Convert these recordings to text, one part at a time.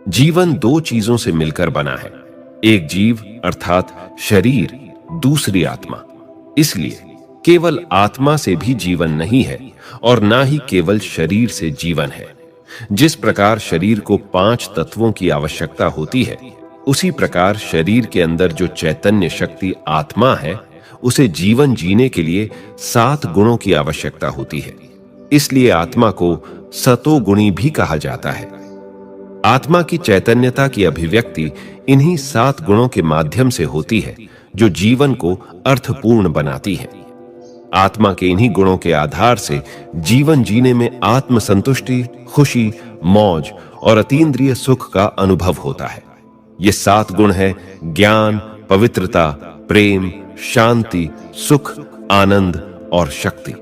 जीवन दो चीजों से मिलकर बना है, एक जीव अर्थात शरीर, दूसरी आत्मा। इसलिए केवल आत्मा से भी जीवन नहीं है और ना ही केवल शरीर से जीवन है। जिस प्रकार शरीर को 5 तत्वों की आवश्यकता होती है, उसी प्रकार शरीर के अंदर जो चैतन्य शक्ति आत्मा है, उसे जीवन जीने के लिए 7 गुणों की आवश्यकता होती है। इसलिए आत्मा को सतोगुणी भी कहा जाता है। आत्मा की चैतन्यता की अभिव्यक्ति इन्हीं 7 गुणों के माध्यम से होती है, जो जीवन को अर्थपूर्ण बनाती है। आत्मा के इन्हीं गुणों के आधार से जीवन जीने में आत्मसंतुष्टि, खुशी, मौज और अतीन्द्रिय सुख का अनुभव होता है। ये 7 गुण है ज्ञान, पवित्रता, प्रेम, शांति, सुख, आनंद और शक्ति।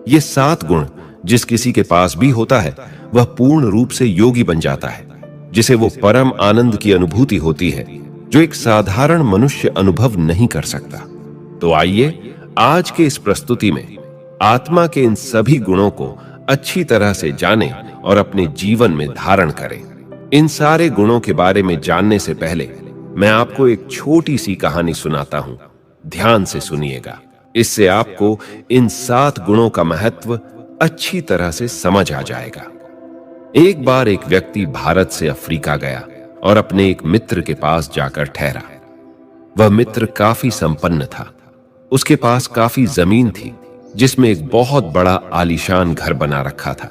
ये 7 गुण जिस किसी के पास भी होता है, वह पूर्ण रूप से योगी बन जाता है, जिसे वो परम आनंद की अनुभूति होती है, जो एक साधारण मनुष्य अनुभव नहीं कर सकता। तो आइए आज के इस प्रस्तुति में आत्मा के इन सभी गुणों को अच्छी तरह से जानें और अपने जीवन में धारण करें। इन सारे गुणों के बारे में जानने से पहले मैं आपको एक छोटी सी कहानी सुनाता हूं। ध्यान से सुनिएगा, इससे आपको इन 7 गुणों का महत्व अच्छी तरह से समझ आ जाएगा। एक बार एक व्यक्ति भारत से अफ्रीका गया और अपने एक मित्र के पास जाकर ठहरा। वह मित्र काफी संपन्न था। उसके पास काफी जमीन थी, जिसमें एक बहुत बड़ा आलीशान घर बना रखा था।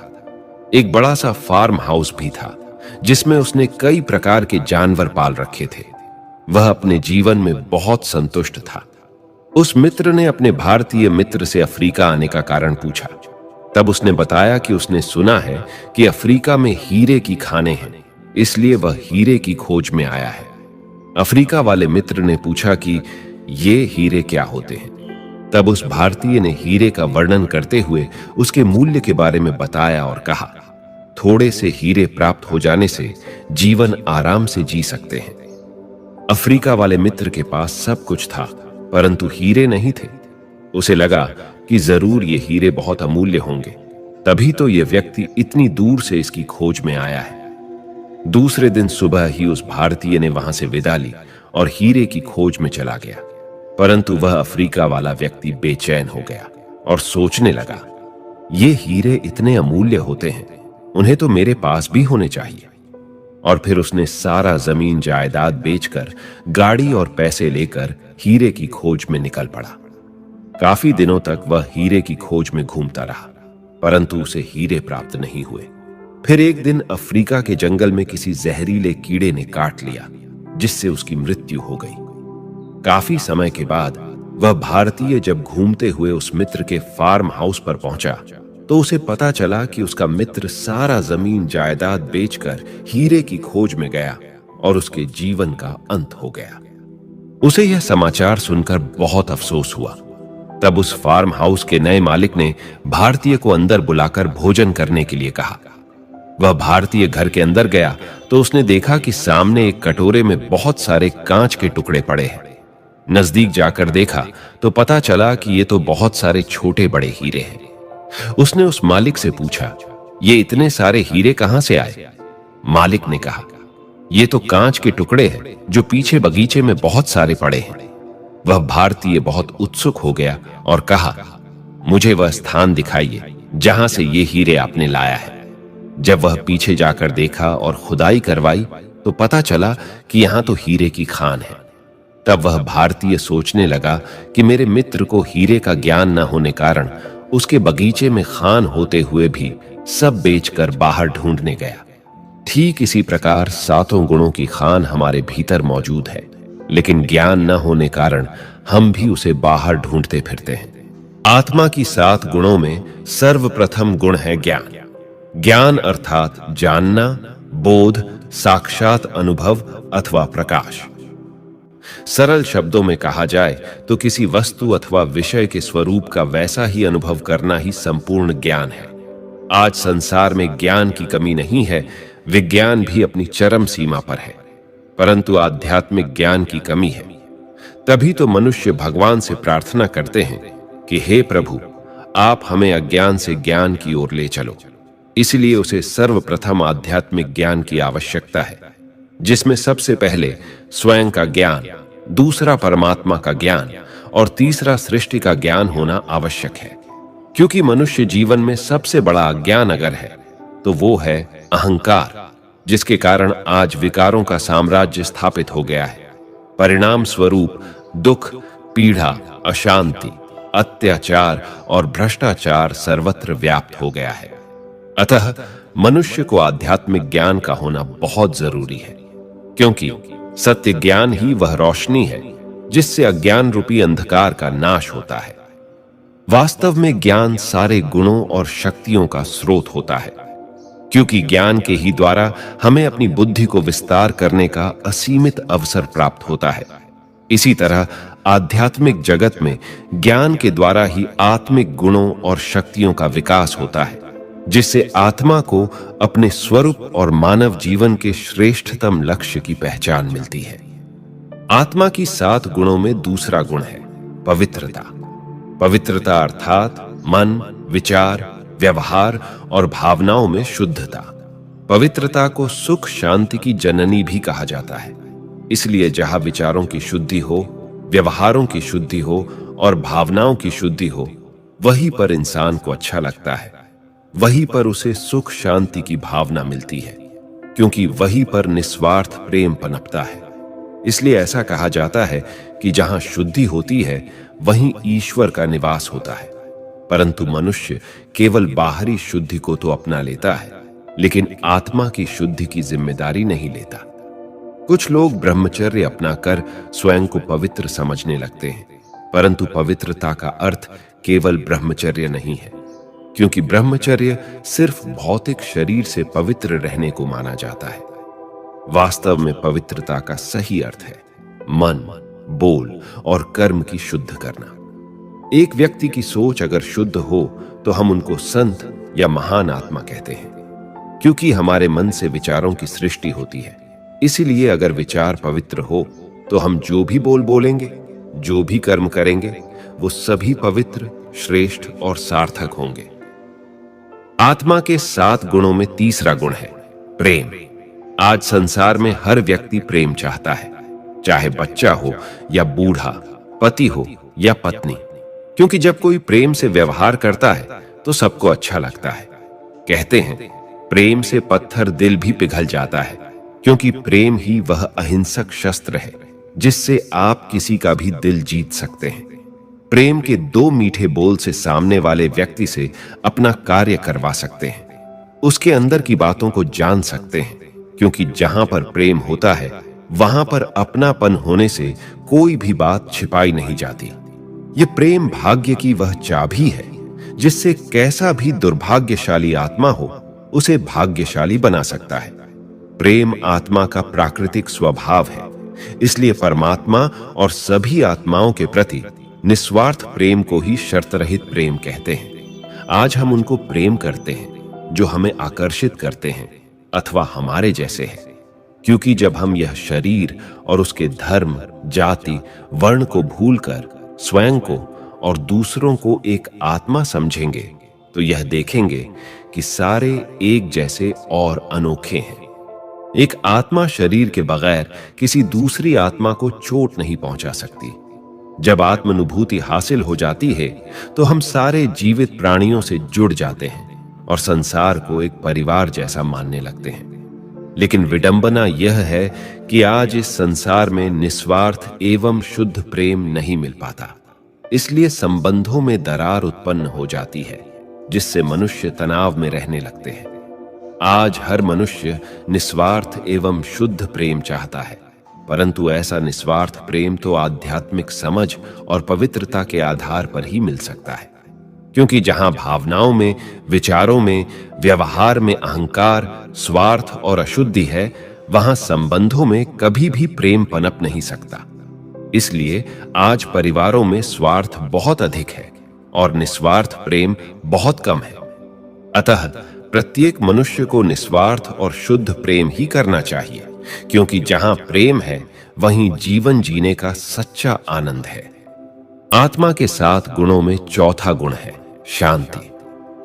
एक बड़ा सा फार्म हाउस भी था, जिसमें उसने कई प्रकार के जानवर पाल रखे थे। वह अपने जीवन में बहुत संतुष्ट था। उस मित्र ने अपने भारतीय मित्र से अफ्रीका आने का कारण पूछा। तब उसने बताया कि उसने सुना है कि अफ्रीका में हीरे की खानें हैं, इसलिए वह हीरे की खोज में आया है। अफ्रीका वाले मित्र ने पूछा कि ये हीरे क्या होते हैं। तब उस भारतीय ने हीरे का वर्णन करते हुए उसके मूल्य के बारे में बताया और कहा, थोड़े से हीरे प्राप्त हो जाने से जीवन आराम से जी सकते हैं। अफ्रीका वाले मित्र के पास सब कुछ था, परंतु हीरे नहीं थे। उसे लगा कि जरूर ये हीरे बहुत अमूल्य होंगे, तभी तो ये व्यक्ति इतनी दूर से इसकी खोज में आया है। दूसरे दिन सुबह ही उस भारतीय ने वहां से विदा ली और हीरे की खोज में चला गया। परंतु वह अफ्रीका वाला व्यक्ति बेचैन हो गया और सोचने लगा, ये हीरे इतने अमूल्य होते हैं, उन्हें तो मेरे पास भी होने चाहिए। और फिर उसने सारा जमीन जायदाद बेचकर गाड़ी और पैसे लेकर हीरे की खोज में निकल पड़ा। काफी दिनों तक वह हीरे की खोज में घूमता रहा, परंतु उसे हीरे प्राप्त नहीं हुए। फिर एक दिन अफ्रीका के जंगल में किसी जहरीले कीड़े ने काट लिया, जिससे उसकी मृत्यु हो गई। काफी समय के बाद वह भारतीय जब घूमते हुए उस मित्र के फार्म हाउस पर पहुंचा, तो उसे पता चला कि उसका मित्र सारा जमीन जायदाद बेचकर हीरे की खोज में गया और उसके जीवन का अंत हो गया। उसे यह समाचार सुनकर बहुत अफसोस हुआ। तब उस फार्म हाउस के नए मालिक ने भारतीय को अंदर बुलाकर भोजन करने के लिए कहा। वह भारतीय घर के अंदर गया तो उसने देखा कि सामने एक कटोरे में बहुत सारे कांच के टुकड़े पड़े हैं। नजदीक जाकर देखा तो पता चला कि ये तो बहुत सारे छोटे बड़े हीरे हैं। उसने उस मालिक से पूछा, ये इतने सारे हीरे कहां से आए? मालिक ने कहा, ये तो कांच के टुकड़े हैं जो पीछे बगीचे में बहुत सारे पड़े हैं। वह भारतीय बहुत उत्सुक हो गया और कहा, मुझे वह स्थान दिखाइए जहां से ये हीरे आपने लाया है। जब वह पीछे जाकर देखा और खुदाई करवाई तो पता चला कि यहां तो हीरे की खान है। तब वह भारतीय सोचने लगा कि मेरे मित्र को हीरे का ज्ञान न होने कारण उसके बगीचे में खान होते हुए भी सब बेचकर बाहर ढूंढने गया। ठीक इसी प्रकार 7 गुणों की खान हमारे भीतर मौजूद है, लेकिन ज्ञान न होने कारण हम भी उसे बाहर ढूंढते फिरते हैं। आत्मा की 7 गुणों में सर्वप्रथम गुण है ज्ञान। ज्ञान अर्थात जानना, बोध, साक्षात अनुभव अथवा प्रकाश। सरल शब्दों में कहा जाए तो किसी वस्तु अथवा विषय के स्वरूप का वैसा ही अनुभव करना ही संपूर्ण ज्ञान है। आज संसार में ज्ञान की कमी नहीं है, विज्ञान भी अपनी चरम सीमा पर है, परंतु आध्यात्मिक ज्ञान की कमी है। तभी तो मनुष्य भगवान से प्रार्थना करते हैं कि हे प्रभु, आप हमें अज्ञान से ज्ञान की ओर ले चलो। इसलिए उसे सर्वप्रथम आध्यात्मिक ज्ञान की आवश्यकता है, जिसमें सबसे पहले स्वयं का ज्ञान, दूसरा परमात्मा का ज्ञान और तीसरा सृष्टि का ज्ञान होना आवश्यक है। क्योंकि मनुष्य जीवन में सबसे बड़ा अज्ञान अगर है तो वो है अहंकार, जिसके कारण आज विकारों का साम्राज्य स्थापित हो गया है। परिणाम स्वरूप दुख, पीड़ा, अशांति, अत्याचार और भ्रष्टाचार सर्वत्र व्याप्त हो गया है। अतः मनुष्य को आध्यात्मिक ज्ञान का होना बहुत जरूरी है, क्योंकि सत्य ज्ञान ही वह रोशनी है जिससे अज्ञान रूपी अंधकार का नाश होता है। वास्तव में ज्ञान सारे गुणों और शक्तियों का स्रोत होता है, क्योंकि ज्ञान के ही द्वारा हमें अपनी बुद्धि को विस्तार करने का असीमित अवसर प्राप्त होता है। इसी तरह आध्यात्मिक जगत में ज्ञान के द्वारा ही आत्मिक गुणों और शक्तियों का विकास होता है, जिससे आत्मा को अपने स्वरूप और मानव जीवन के श्रेष्ठतम लक्ष्य की पहचान मिलती है। आत्मा की 7 गुणों में दूसरा गुण है पवित्रता। पवित्रता अर्थात मन, विचार, व्यवहार और भावनाओं में शुद्धता। पवित्रता को सुख शांति की जननी भी कहा जाता है। इसलिए जहां विचारों की शुद्धि हो, व्यवहारों की शुद्धि हो और भावनाओं की शुद्धि हो, वहीं पर इंसान को अच्छा लगता है, वहीं पर उसे सुख शांति की भावना मिलती है, क्योंकि वहीं पर निस्वार्थ प्रेम पनपता है। इसलिए ऐसा कहा जाता है कि जहां शुद्धि होती है वहीं ईश्वर का निवास होता है। परंतु मनुष्य केवल बाहरी शुद्धि को तो अपना लेता है, लेकिन आत्मा की शुद्धि की जिम्मेदारी नहीं लेता। कुछ लोग ब्रह्मचर्य अपनाकर स्वयं को पवित्र समझने लगते हैं, परंतु पवित्रता का अर्थ केवल ब्रह्मचर्य नहीं है, क्योंकि ब्रह्मचर्य सिर्फ भौतिक शरीर से पवित्र रहने को माना जाता है। वास्तव में पवित्रता का सही अर्थ है मन, बोल और कर्म की शुद्ध करना। एक व्यक्ति की सोच अगर शुद्ध हो तो हम उनको संत या महान आत्मा कहते हैं, क्योंकि हमारे मन से विचारों की सृष्टि होती है। इसीलिए अगर विचार पवित्र हो तो हम जो भी बोल बोलेंगे, जो भी कर्म करेंगे, वो सभी पवित्र, श्रेष्ठ और सार्थक होंगे। आत्मा के 7 गुणों में तीसरा गुण है प्रेम। आज संसार में हर व्यक्ति प्रेम चाहता है, चाहे बच्चा हो या बूढ़ा, पति हो या पत्नी, क्योंकि जब कोई प्रेम से व्यवहार करता है तो सबको अच्छा लगता है। कहते हैं प्रेम से पत्थर दिल भी पिघल जाता है, क्योंकि प्रेम ही वह अहिंसक शस्त्र है जिससे आप किसी का भी दिल जीत सकते हैं। प्रेम के 2 मीठे बोल से सामने वाले व्यक्ति से अपना कार्य करवा सकते हैं, उसके अंदर की बातों को जान सकते हैं, क्योंकि जहां पर प्रेम होता है वहां पर अपनापन होने से कोई भी बात छिपाई नहीं जाती। ये प्रेम भाग्य की वह चाबी है जिससे कैसा भी दुर्भाग्यशाली आत्मा हो उसे भाग्यशाली बना सकता है। प्रेम आत्मा का प्राकृतिक स्वभाव है, इसलिए परमात्मा और सभी आत्माओं के प्रति निस्वार्थ प्रेम को ही शर्त रहित प्रेम कहते हैं। आज हम उनको प्रेम करते हैं जो हमें आकर्षित करते हैं अथवा हमारे जैसे हैं, क्योंकि जब हम यह शरीर और उसके धर्म, जाति, वर्ण को भूलकर स्वयं को और दूसरों को एक आत्मा समझेंगे तो यह देखेंगे कि सारे एक जैसे और अनोखे हैं। एक आत्मा शरीर के बगैर किसी दूसरी आत्मा को चोट नहीं पहुंचा सकती। जब आत्मानुभूति हासिल हो जाती है तो हम सारे जीवित प्राणियों से जुड़ जाते हैं और संसार को एक परिवार जैसा मानने लगते हैं। लेकिन विडंबना यह है कि आज इस संसार में निस्वार्थ एवं शुद्ध प्रेम नहीं मिल पाता। इसलिए संबंधों में दरार उत्पन्न हो जाती है, जिससे मनुष्य तनाव में रहने लगते हैं। आज हर मनुष्य निस्वार्थ एवं शुद्ध प्रेम चाहता है, परंतु ऐसा निस्वार्थ प्रेम तो आध्यात्मिक समझ और पवित्रता के आधार पर ही मिल सकता है, क्योंकि जहां भावनाओं में, विचारों में, व्यवहार में अहंकार, स्वार्थ और अशुद्धि है, वहां संबंधों में कभी भी प्रेम पनप नहीं सकता। इसलिए आज परिवारों में स्वार्थ बहुत अधिक है और निस्वार्थ प्रेम बहुत कम है। अतः प्रत्येक मनुष्य को निस्वार्थ और शुद्ध प्रेम ही करना चाहिए, क्योंकि जहां प्रेम है वहीं जीवन जीने का सच्चा आनंद है। आत्मा के 7 गुणों में चौथा गुण है शांति।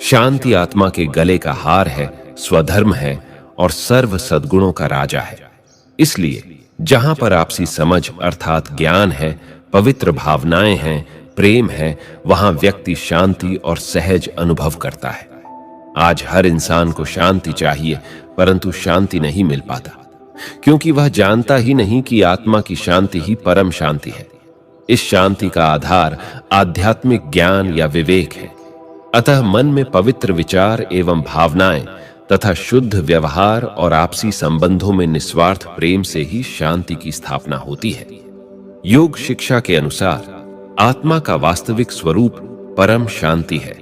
शांति आत्मा के गले का हार है, स्वधर्म है और सर्व सद्गुणों का राजा है। इसलिए जहां पर आपसी समझ अर्थात ज्ञान है, पवित्र भावनाएं हैं, प्रेम है, वहां व्यक्ति शांति और सहज अनुभव करता है। आज हर इंसान को शांति चाहिए, परंतु शांति नहीं मिल पाता, क्योंकि वह जानता ही नहीं कि आत्मा की शांति ही परम शांति है। इस शांति का आधार आध्यात्मिक ज्ञान या विवेक है। अतः मन में पवित्र विचार एवं भावनाएं तथा शुद्ध व्यवहार और आपसी संबंधों में निस्वार्थ प्रेम से ही शांति की स्थापना होती है। योग शिक्षा के अनुसार आत्मा का वास्तविक स्वरूप परम शांति है।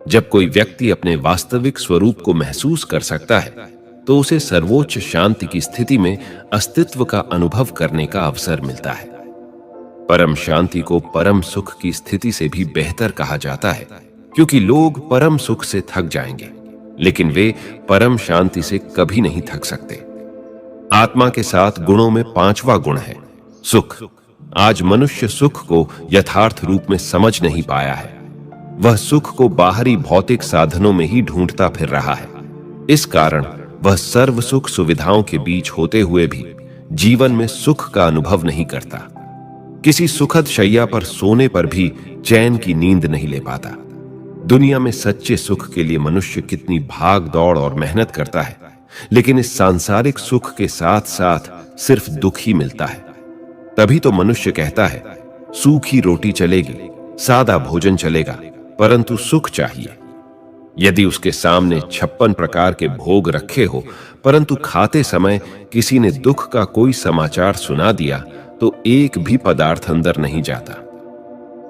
जब कोई व्यक्ति अपने वास्तविक स्वरूप को महसूस कर सकता है, तो उसे सर्वोच्च शांति की स्थिति में अस्तित्व का अनुभव करने का अवसर मिलता है। परम शांति को परम सुख की स्थिति से भी बेहतर कहा जाता है, क्योंकि लोग परम सुख से थक जाएंगे, लेकिन वे परम शांति से कभी नहीं थक सकते। आत्मा के 7 गुणों में 5वां गुण है सुख। आज मनुष्य सुख को यथार्थ रूप में समझ नहीं पाया है। वह सुख को बाहरी भौतिक साधनों में ही ढूंढता फिर रहा है। इस कारण वह सर्व सुख सुविधाओं के बीच होते हुए भी जीवन में सुख का अनुभव नहीं करता। किसी सुखद शैया पर सोने पर भी चैन की नींद नहीं ले पाता। दुनिया में सच्चे सुख के लिए मनुष्य कितनी भाग दौड़ और मेहनत करता है, लेकिन इस सांसारिक सुख के साथ साथ सिर्फ दुख ही मिलता है। तभी तो मनुष्य कहता है, सूखी रोटी चलेगी, सादा भोजन चलेगा, परंतु सुख चाहिए। यदि उसके सामने 56 प्रकार के भोग रखे हो, परंतु खाते समय किसी ने दुख का कोई समाचार सुना दिया, तो एक भी पदार्थ अंदर नहीं जाता।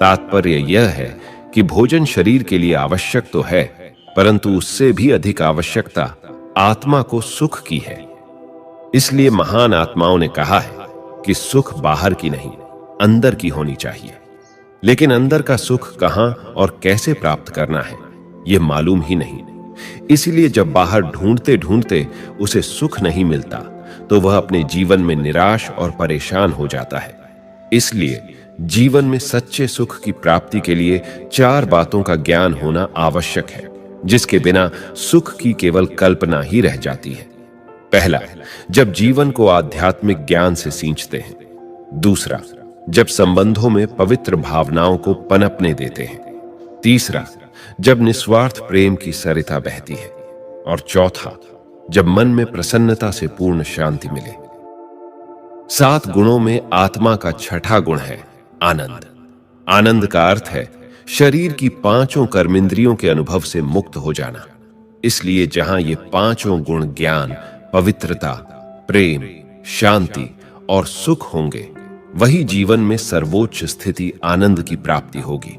तात्पर्य यह है कि भोजन शरीर के लिए आवश्यक तो है, परंतु उससे भी अधिक आवश्यकता आत्मा को सुख की है। इसलिए महान आत्माओं ने कहा है कि सुख बाहर की नहीं, अंदर की होनी चाहिए। लेकिन अंदर का सुख कहां और कैसे प्राप्त करना है, यह मालूम ही नहीं। इसलिए जब बाहर ढूंढते ढूंढते उसे सुख नहीं मिलता, तो वह अपने जीवन में निराश और परेशान हो जाता है। इसलिए जीवन में सच्चे सुख की प्राप्ति के लिए 4 बातों का ज्ञान होना आवश्यक है, जिसके बिना सुख की केवल कल्पना ही रह जाती है। पहला, जब जीवन को आध्यात्मिक ज्ञान से सींचते हैं। दूसरा, जब संबंधों में पवित्र भावनाओं को पनपने देते हैं। तीसरा, जब निस्वार्थ प्रेम की सरिता बहती है। और चौथा, जब मन में प्रसन्नता से पूर्ण शांति मिले। 7 गुणों में आत्मा का 6ठा गुण है आनंद। आनंद का अर्थ है शरीर की 5 कर्मेंद्रियों के अनुभव से मुक्त हो जाना। इसलिए जहां ये 5 गुण ज्ञान, पवित्रता, प्रेम, शांति और सुख होंगे, वही जीवन में सर्वोच्च स्थिति आनंद की प्राप्ति होगी।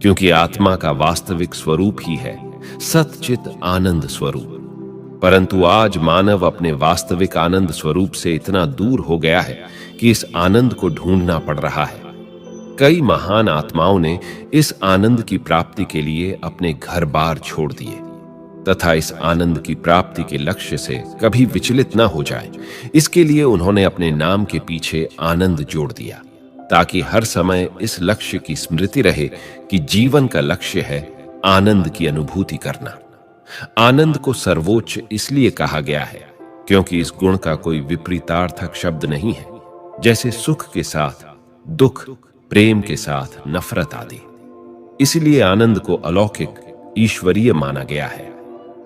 क्योंकि आत्मा का वास्तविक स्वरूप ही है सच्चित आनंद स्वरूप। परंतु आज मानव अपने वास्तविक आनंद स्वरूप से इतना दूर हो गया है कि इस आनंद को ढूंढना पड़ रहा है। कई महान आत्माओं ने इस आनंद की प्राप्ति के लिए अपने घर बार छोड़ दिए, तथा इस आनंद की प्राप्ति के लक्ष्य से कभी विचलित न हो जाए, इसके लिए उन्होंने अपने नाम के पीछे आनंद जोड़ दिया, ताकि हर समय इस लक्ष्य की स्मृति रहे कि जीवन का लक्ष्य है आनंद की अनुभूति करना। आनंद को सर्वोच्च इसलिए कहा गया है क्योंकि इस गुण का कोई विपरीतार्थक शब्द नहीं है, जैसे सुख के साथ दुख, प्रेम के साथ नफरत आदि। इसलिए आनंद को अलौकिक, ईश्वरीय माना गया है।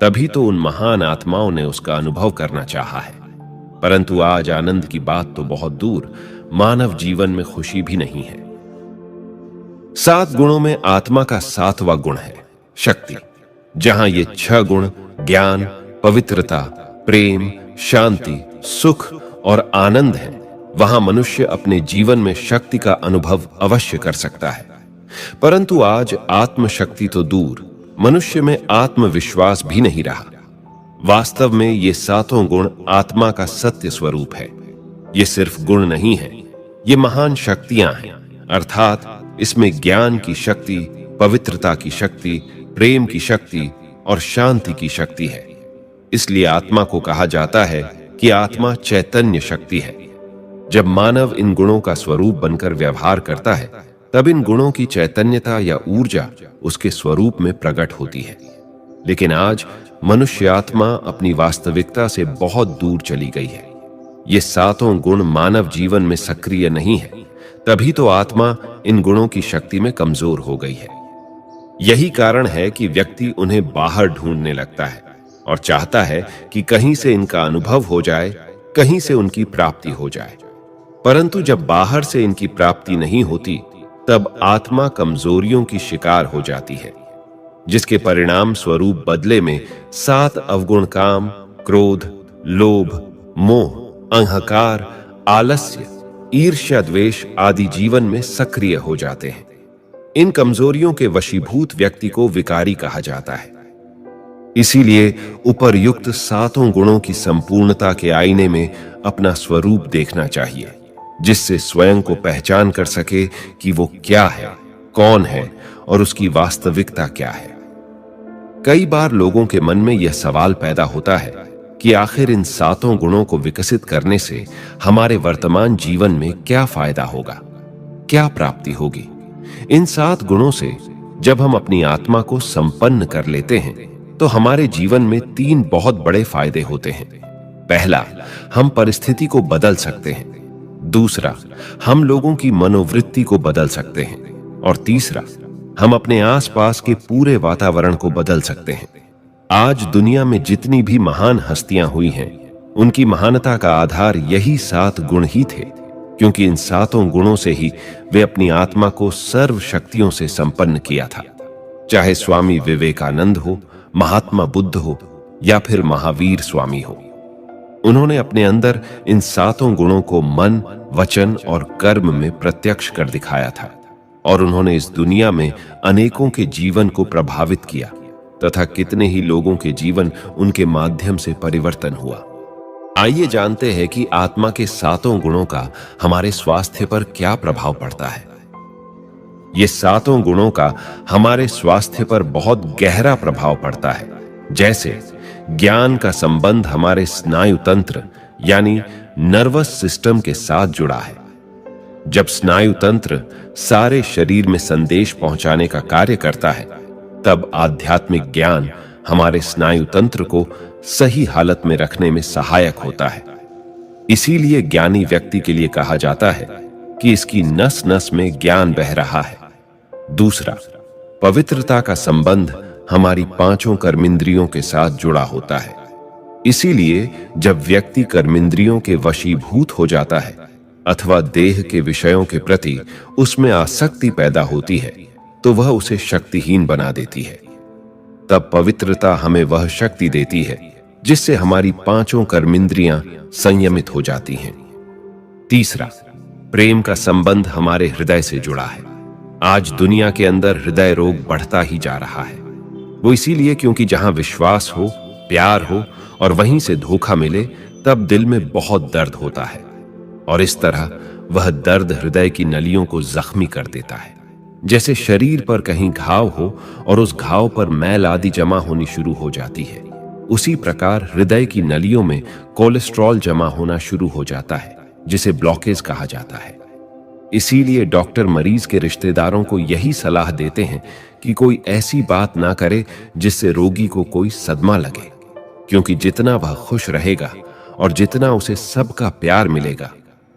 तभी तो उन महान आत्माओं ने उसका अनुभव करना चाहा है। परंतु आज आनंद की बात तो बहुत दूर, मानव जीवन में खुशी भी नहीं है। 7 गुणों में आत्मा का 7वां गुण है शक्ति। जहां ये 6 गुण ज्ञान, पवित्रता, प्रेम, शांति, सुख और आनंद है, वहां मनुष्य अपने जीवन में शक्ति का अनुभव अवश्य कर सकता है। परंतु आज आत्मशक्ति तो दूर, मनुष्य में आत्मविश्वास भी नहीं रहा। वास्तव में ये 7 गुण आत्मा का सत्य स्वरूप है। ये सिर्फ गुण नहीं है, ये महान शक्तियां हैं। अर्थात इसमें ज्ञान की शक्ति, पवित्रता की शक्ति, प्रेम की शक्ति और शांति की शक्ति है। इसलिए आत्मा को कहा जाता है कि आत्मा चैतन्य शक्ति है। जब मानव इन गुणों का स्वरूप बनकर व्यवहार करता है, तब इन गुणों की चैतन्यता या ऊर्जा उसके स्वरूप में प्रकट होती है। लेकिन आज मनुष्य आत्मा अपनी वास्तविकता से बहुत दूर चली गई है। ये सातों गुण मानव जीवन में सक्रिय नहीं है, तभी तो आत्मा इन गुणों की शक्ति में कमजोर हो गई है। यही कारण है कि व्यक्ति उन्हें बाहर ढूंढने लगता है और चाहता है कि कहीं से इनका अनुभव हो जाए, कहीं से उनकी प्राप्ति हो जाए। परंतु जब बाहर से इनकी प्राप्ति नहीं होती, तब आत्मा कमजोरियों की शिकार हो जाती है, जिसके परिणाम स्वरूप बदले में 7 अवगुण काम, क्रोध, लोभ, मोह, अहंकार, आलस्य, ईर्ष्या, द्वेष आदि जीवन में सक्रिय हो जाते हैं। इन कमजोरियों के वशीभूत व्यक्ति को विकारी कहा जाता है। इसीलिए उपर्युक्त 7 गुणों की संपूर्णता के आईने में अपना स्वरूप देखना चाहिए, जिससे स्वयं को पहचान कर सके कि वो क्या है, कौन है और उसकी वास्तविकता क्या है। कई बार लोगों के मन में यह सवाल पैदा होता है कि आखिर इन 7 गुणों को विकसित करने से हमारे वर्तमान जीवन में क्या फायदा होगा, क्या प्राप्ति होगी। इन 7 गुणों से जब हम अपनी आत्मा को संपन्न कर लेते हैं तो हमारे जीवन में 3 बहुत बड़े फायदे होते हैं। पहला, हम परिस्थिति को बदल सकते हैं। दूसरा, हम लोगों की मनोवृत्ति को बदल सकते हैं। और तीसरा, हम अपने आसपास के पूरे वातावरण को बदल सकते हैं। आज दुनिया में जितनी भी महान हस्तियां हुई हैं, उनकी महानता का आधार यही 7 गुण ही थे, क्योंकि इन 7 गुणों से ही वे अपनी आत्मा को सर्व शक्तियों से संपन्न किया था। चाहे स्वामी विवेकानंद हो, महात्मा बुद्ध हो या फिर महावीर स्वामी हो, उन्होंने अपने अंदर इन 7 गुणों को मन, वचन और कर्म में प्रत्यक्ष कर दिखाया था और उन्होंने इस दुनिया में अनेकों के जीवन को प्रभावित किया तथा कितने ही लोगों के जीवन उनके माध्यम से परिवर्तन हुआ। आइए जानते हैं कि आत्मा के 7 गुणों का हमारे स्वास्थ्य पर क्या प्रभाव पड़ता है। ये 7 गुणों का हमारे स्वास्थ्य पर बहुत गहरा प्रभाव पड़ता है। जैसे ज्ञान का संबंध हमारे स्नायु तंत्र यानी नर्वस सिस्टम के साथ जुड़ा है। जब स्नायु तंत्र सारे शरीर में संदेश पहुंचाने का कार्य करता है, तब आध्यात्मिक ज्ञान हमारे स्नायु तंत्र को सही हालत में रखने में सहायक होता है। इसीलिए ज्ञानी व्यक्ति के लिए कहा जाता है कि इसकी नस नस में ज्ञान बह रहा है। दूसरा, पवित्रता का संबंध हमारी 5 कर्मेंद्रियों के साथ जुड़ा होता है। इसीलिए जब व्यक्ति कर्मेंद्रियों के वशीभूत हो जाता है अथवा देह के विषयों के प्रति उसमें आसक्ति पैदा होती है, तो वह उसे शक्तिहीन बना देती है। तब पवित्रता हमें वह शक्ति देती है जिससे हमारी 5 कर्मेंद्रियां संयमित हो जाती हैं। तीसरा, प्रेम का संबंध हमारे हृदय से जुड़ा है। आज दुनिया के अंदर हृदय रोग बढ़ता ही जा रहा है। वो इसीलिए क्योंकि जहां विश्वास हो, प्यार हो और वहीं से धोखा मिले, तब दिल में बहुत दर्द होता है और इस तरह वह दर्द हृदय की नलियों को जख्मी कर देता है। जैसे शरीर पर कहीं घाव हो और उस घाव पर मैल आदि जमा होनी शुरू हो जाती है, उसी प्रकार हृदय की नलियों में कोलेस्ट्रॉल जमा होना शुरू हो जाता है, जिसे ब्लॉकेज कहा जाता है। इसीलिए डॉक्टर मरीज के रिश्तेदारों को यही सलाह देते हैं कि कोई ऐसी बात ना करे जिससे रोगी को कोई सदमा लगे, क्योंकि जितना वह खुश रहेगा और जितना उसे सबका प्यार मिलेगा,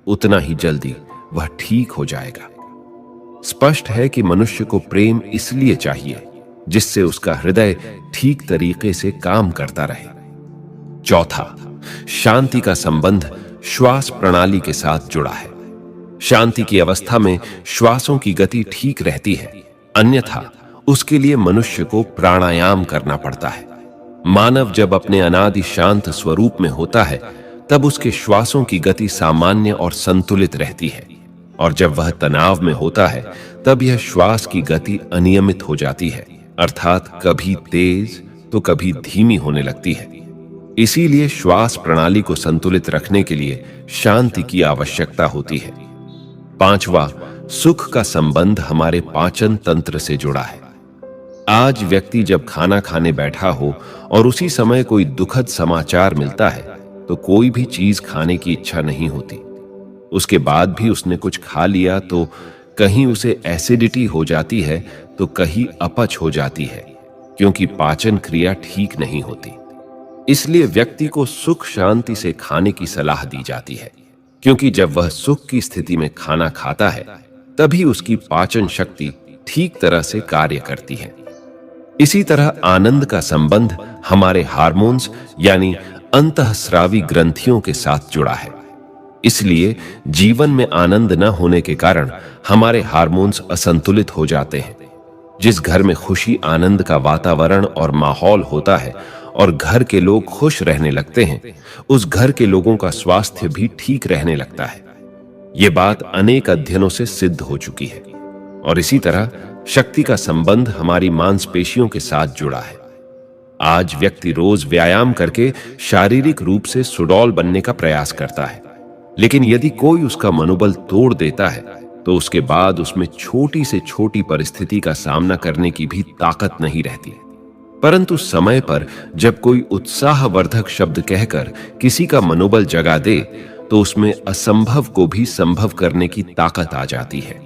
उतना ही जल्दी वह ठीक हो जाएगा। स्पष्ट है कि मनुष्य को प्रेम इसलिए चाहिए जिससे उसका हृदय ठीक तरीके से काम करता रहे। चौथा, शांति का संबंध श्वास प्रणाली के साथ जुड़ा है। शांति की अवस्था में श्वासों की गति ठीक रहती है, अन्यथा उसके लिए मनुष्य को प्राणायाम करना पड़ता है। मानव जब अपने अनादि शांत स्वरूप में होता है, तब उसके श्वासों की गति सामान्य और संतुलित रहती है, और जब वह तनाव में होता है, तब यह श्वास की गति अनियमित हो जाती है, अर्थात कभी तेज तो कभी धीमी होने लगती है। इसीलिए श्वास प्रणाली को संतुलित रखने के लिए शांति की आवश्यकता होती है। पांचवा, सुख का संबंध हमारे पाचन तंत्र से जुड़ा है। आज व्यक्ति जब खाना खाने बैठा हो और उसी समय कोई दुखद समाचार मिलता है, तो कोई भी चीज खाने की इच्छा नहीं होती। उसके बाद भी उसने कुछ खा लिया तो कहीं उसे एसिडिटी हो जाती है तो कहीं अपच हो जाती है, क्योंकि पाचन क्रिया ठीक नहीं होती। इसलिए व्यक्ति को सुख शांति से खाने की सलाह दी जाती है, क्योंकि जब वह सुख की स्थिति में खाना खाता है तभी उसकी पाचन शक्ति ठीक तरह से कार्य करती है। इसी तरह आनंद का संबंध हमारे हार्मोन्स यानी अंतःस्रावी ग्रंथियों के साथ जुड़ा है। इसलिए जीवन में आनंद न होने के कारण हमारे हार्मोन्स असंतुलित हो जाते हैं। जिस घर में खुशी आनंद का वातावरण और माहौल होता है और घर के लोग खुश रहने लगते हैं, उस घर के लोगों का स्वास्थ्य भी ठीक रहने लगता है। ये बात अनेक अध्ययनों से सिद्ध हो चुकी है। और इसी तरह शक्ति का संबंध हमारी मांसपेशियों के साथ जुड़ा है। आज व्यक्ति रोज व्यायाम करके शारीरिक रूप से सुडौल बनने का प्रयास करता है, लेकिन यदि कोई उसका मनोबल तोड़ देता है तो उसके बाद उसमें छोटी से छोटी परिस्थिति का सामना करने की भी ताकत नहीं रहती। परंतु समय पर जब कोई उत्साहवर्धक शब्द कहकर किसी का मनोबल जगा दे तो उसमें असंभव को भी संभव करने की ताकत आ जाती है,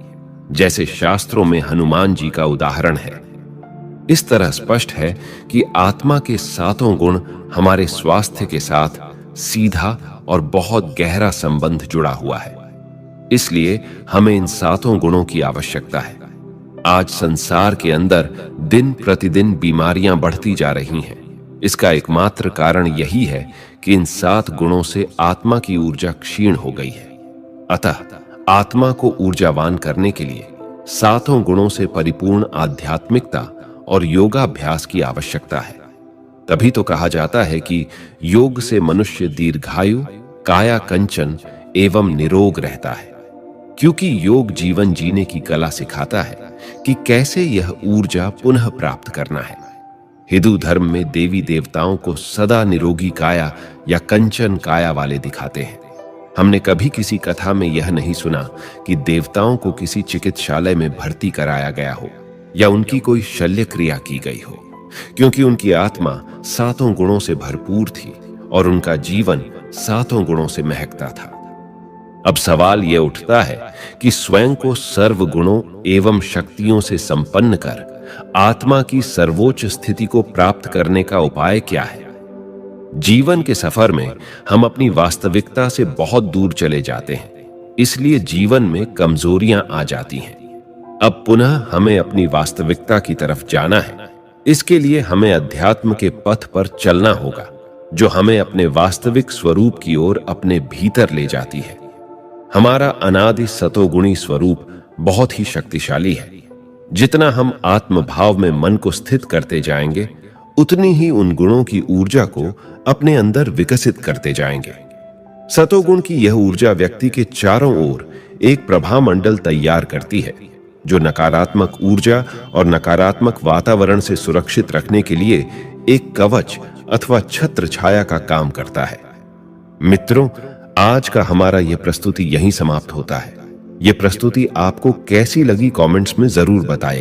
जैसे शास्त्रों में हनुमान जी का उदाहरण है। इस तरह स्पष्ट है कि आत्मा के सातों गुण हमारे स्वास्थ्य के साथ सीधा और बहुत गहरा संबंध जुड़ा हुआ है। इसलिए हमें इन सातों गुणों की आवश्यकता है। आज संसार के अंदर दिन प्रतिदिन बीमारियां बढ़ती जा रही हैं। इसका एकमात्र कारण यही है कि इन सात गुणों से आत्मा की ऊर्जा क्षीण हो गई है। अतः आत्मा को ऊर्जावान करने के लिए सातों गुणों से परिपूर्ण आध्यात्मिकता और योगाभ्यास की आवश्यकता है। तभी तो कहा जाता है कि योग से मनुष्य दीर्घायु, काया कंचन एवं निरोग रहता है, क्योंकि योग जीवन जीने की कला सिखाता है कि कैसे यह ऊर्जा पुनः प्राप्त करना है। हिंदू धर्म में देवी देवताओं को सदा निरोगी काया या कंचन काया वाले दिखाते हैं। हमने कभी किसी कथा में यह नहीं सुना कि देवताओं को किसी चिकित्सालय में भर्ती कराया गया हो या उनकी कोई शल्य क्रिया की गई हो, क्योंकि उनकी आत्मा सातों गुणों से भरपूर थी और उनका जीवन सातों गुणों से महकता था। अब सवाल यह उठता है कि स्वयं को सर्व गुणों एवं शक्तियों से संपन्न कर आत्मा की सर्वोच्च स्थिति को प्राप्त करने का उपाय क्या है? जीवन के सफर में हम अपनी वास्तविकता से बहुत दूर चले जाते हैं, इसलिए जीवन में कमजोरियां आ जाती हैं। अब पुनः हमें अपनी वास्तविकता की तरफ जाना है। इसके लिए हमें अध्यात्म के पथ पर चलना होगा, जो हमें अपने वास्तविक स्वरूप की ओर अपने भीतर ले जाती है। हमारा अनादि सतोगुणी स्वरूप बहुत ही शक्तिशाली है। जितना हम आत्मभाव में मन को स्थित करते जाएंगे, उतनी ही उन गुणों की ऊर्जा को अपने अंदर विकसित करते जाएंगे। सतोगुण की यह ऊर्जा व्यक्ति के चारों ओर एक प्रभा मंडल तैयार करती है, जो नकारात्मक ऊर्जा और नकारात्मक वातावरण से सुरक्षित रखने के लिए एक कवच अथवा छत्र छाया का काम करता है। मित्रों, आज का हमारा यह प्रस्तुति यहीं समाप्त होता है। यह प्रस्तुति आपको कैसी लगी कमेंट्स में जरूर बताइए।